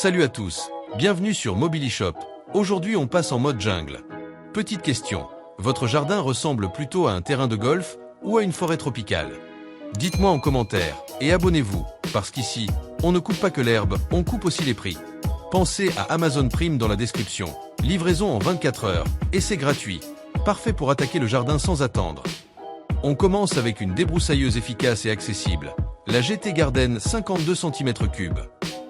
Salut à tous, bienvenue sur Mobilishop. Aujourd'hui on passe en mode jungle. Petite question, votre jardin ressemble plutôt à un terrain de golf ou à une forêt tropicale? Dites-moi en commentaire et abonnez-vous, parce qu'ici, on ne coupe pas que l'herbe, on coupe aussi les prix. Pensez à Amazon Prime dans la description. Livraison en 24 heures, et c'est gratuit. Parfait pour attaquer le jardin sans attendre. On commence avec une débroussailleuse efficace et accessible, la GT Garden 52 cm3.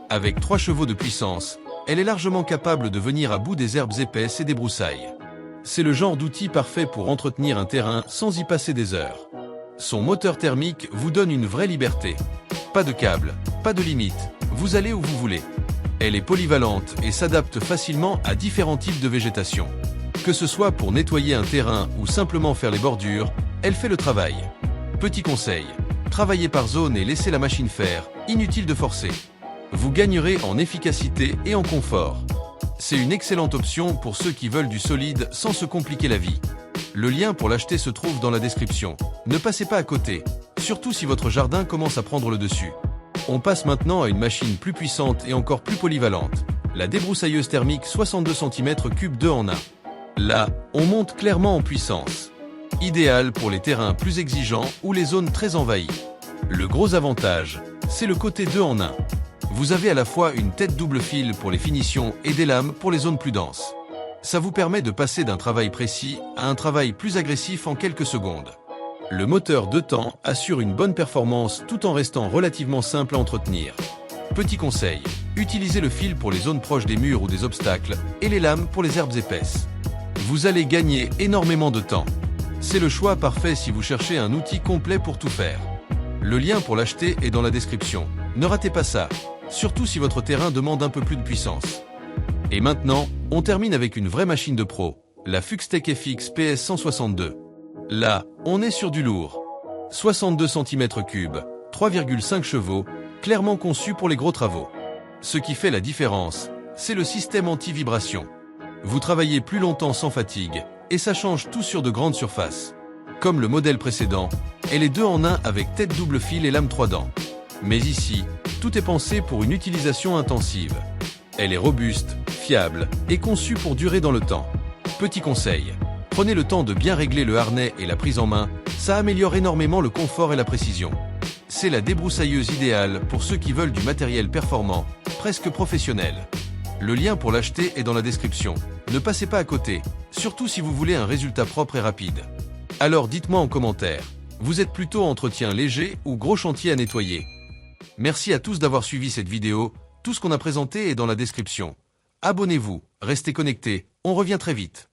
Avec 3 chevaux de puissance, elle est largement capable de venir à bout des herbes épaisses et des broussailles. C'est le genre d'outil parfait pour entretenir un terrain sans y passer des heures. Son moteur thermique vous donne une vraie liberté. Pas de câble, pas de limite, vous allez où vous voulez. Elle est polyvalente et s'adapte facilement à différents types de végétation. Que ce soit pour nettoyer un terrain ou simplement faire les bordures, elle fait le travail. Petit conseil, travaillez par zone et laissez la machine faire, inutile de forcer. Vous gagnerez en efficacité et en confort. C'est une excellente option pour ceux qui veulent du solide sans se compliquer la vie. Le lien pour l'acheter se trouve dans la description. Ne passez pas à côté, surtout si votre jardin commence à prendre le dessus. On passe maintenant à une machine plus puissante et encore plus polyvalente, la débroussailleuse thermique 62 cm3 2 en 1. Là, on monte clairement en puissance. Idéal pour les terrains plus exigeants ou les zones très envahies. Le gros avantage, c'est le côté 2 en 1. Vous avez à la fois une tête double fil pour les finitions et des lames pour les zones plus denses. Ça vous permet de passer d'un travail précis à un travail plus agressif en quelques secondes. Le moteur 2 temps assure une bonne performance tout en restant relativement simple à entretenir. Petit conseil, utilisez le fil pour les zones proches des murs ou des obstacles et les lames pour les herbes épaisses. Vous allez gagner énormément de temps. C'est le choix parfait si vous cherchez un outil complet pour tout faire. Le lien pour l'acheter est dans la description. Ne ratez pas ça, surtout si votre terrain demande un peu plus de puissance. Et maintenant, on termine avec une vraie machine de pro, la Fuxtech FX PS 162. Là, on est sur du lourd. 62 cm3, 3,5 chevaux, clairement conçu pour les gros travaux. Ce qui fait la différence, c'est le système anti-vibration. Vous travaillez plus longtemps sans fatigue, et ça change tout sur de grandes surfaces. Comme le modèle précédent, elle est 2 en 1 avec tête double fil et lame 3 dents. Mais ici, tout est pensé pour une utilisation intensive. Elle est robuste, fiable et conçue pour durer dans le temps. Petit conseil, prenez le temps de bien régler le harnais et la prise en main, ça améliore énormément le confort et la précision. C'est la débroussailleuse idéale pour ceux qui veulent du matériel performant, presque professionnel. Le lien pour l'acheter est dans la description. Ne passez pas à côté, surtout si vous voulez un résultat propre et rapide. Alors dites-moi en commentaire, vous êtes plutôt entretien léger ou gros chantier à nettoyer? Merci à tous d'avoir suivi cette vidéo, tout ce qu'on a présenté est dans la description. Abonnez-vous, restez connectés, on revient très vite.